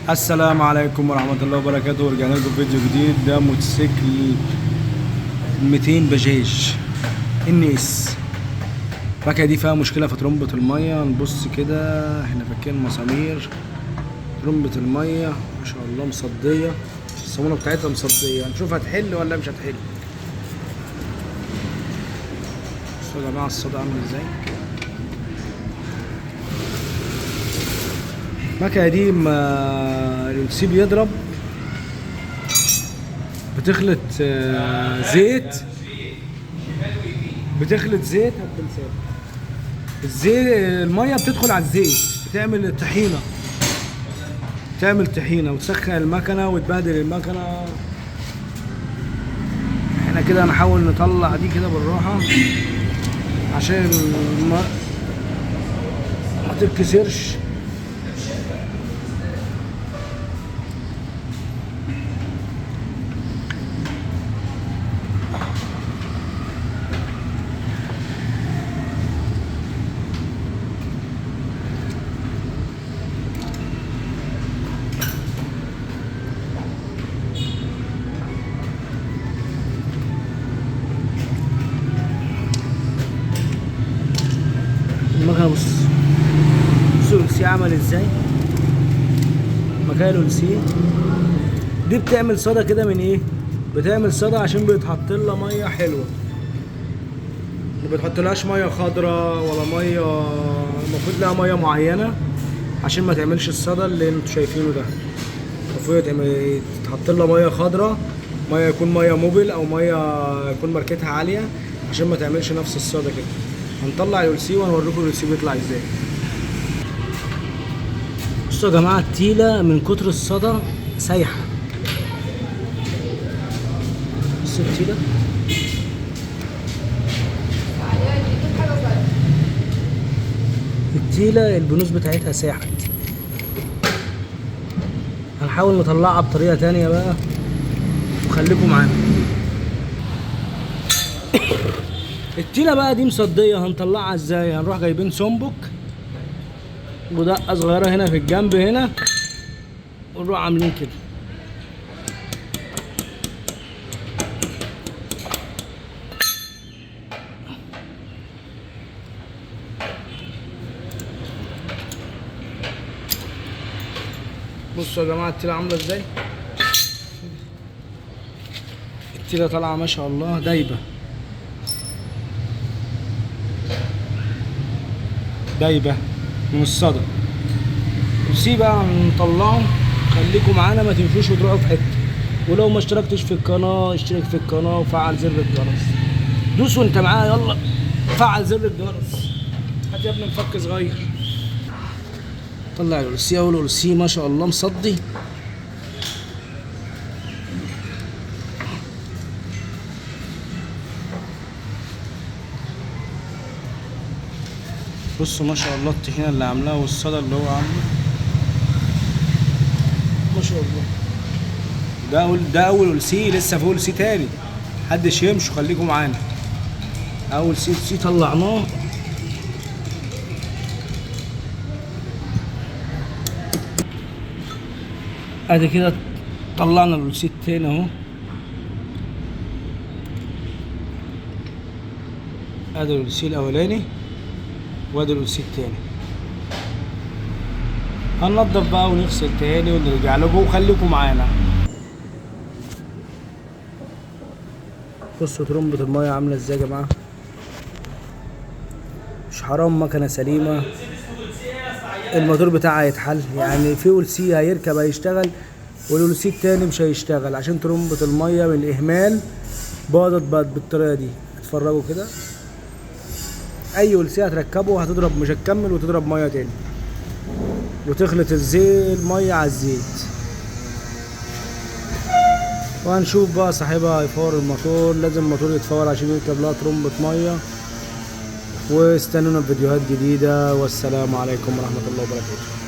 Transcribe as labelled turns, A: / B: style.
A: السلام عليكم ورحمة الله وبركاته، ورجعنا لكم فيديو جديد. ده موتوسيكل 200 بجاج النيس. المكنة دي فيها مشكلة في ترمبة المية. نبص كده، احنا فاكين مسامير ترمبة المية ما شاء الله مصدية، الصامولة بتاعتها مصدية. هنشوف هتحل ولا مش هتحل. بصوا يا جماعة الصدى عامل ازاي. المكنة دي ما السيب يضرب بتخلط زيت، الزيت المية بتدخل على الزيت، بتعمل طحينة وتسخن المكنة وتبهدل المكنة. احنا كده هنحاول نطلع دي كده بالراحة عشان ما تتكسرش. المكنة بصوا السي عمل ازاي. مكان السي دي بتعمل صدى كده من ايه؟ بتعمل صدى عشان بيتحط لها ميه حلوه، ما بتحطلهاش ميه خضراء ولا ميه، المفروض لها ميه معينه عشان ما تعملش الصدى اللي انتوا شايفينه ده. المفروض تحط لها ميه خضراء، ميه يكون ميه موبل او ميه يكون ماركتها عاليه عشان ما تعملش نفس الصدى كده. هنطلع السي وهنوريكم السي بيطلع ازاي. بصوا يا جماعه التيله من كتر الصدى سايحه. بصوا التيله البنوس بتاعتها ساحت. هنحاول نطلعها بطريقه تانية بقى وخليكم معانا. التيله بقى دي مصديه، هنطلعها ازاي؟ هنروح جايبين سمبك ودقه صغيره هنا في الجنب هنا، ونروح عاملين كده. بصوا يا جماعه التيله عامله ازاي. التيله طالعه ما شاء الله دايبه من الصدى. السي بقى هنطلعه، خليكم معانا ما تمشوش وتروحوا في حته. ولو ما اشتركتش في القناه اشترك في القناه وفعل زر الجرس. دوس وانت معايا، يلا فعل زر الجرس. هات يا ابني مفك صغير. طلع السي اول. السي ما شاء الله مصدي. بصوا ما شاء الله الطحينه اللي عاملاها والصدى اللي هو عامله ما شاء الله. ده اول سي، لسه فوق سي تاني. محدش يمشوا، خليكم معانا. اول سي طلعناه. ادي كده طلعنا السي التاني اهو. ادي السي الاولاني وادي السي التاني. هننضف بقى ونغسل تاني ونرجع لكم وخليكم معانا. بصوا ترمبة المية عاملة ازاي يا جماعة. مش حرام مكنة سليمة الموتور بتاعها هيتحل. يعني في والسي هيركب هيشتغل والولسي التاني مش هيشتغل عشان ترمبة المية من الإهمال باضت بقت بالطريقة دي. اتفرجوا كده، أي ولسي هتركبه هتضرب، مش هتكمل وتضرب مية تاني وتخلط المية على الزيت. وهنشوف بقى صاحبها هيفور الموتور. لازم الموتور يتفور عشان يركب لها ترمبة مية. واستنونا في فيديوهات جديدة، والسلام عليكم ورحمة الله وبركاته.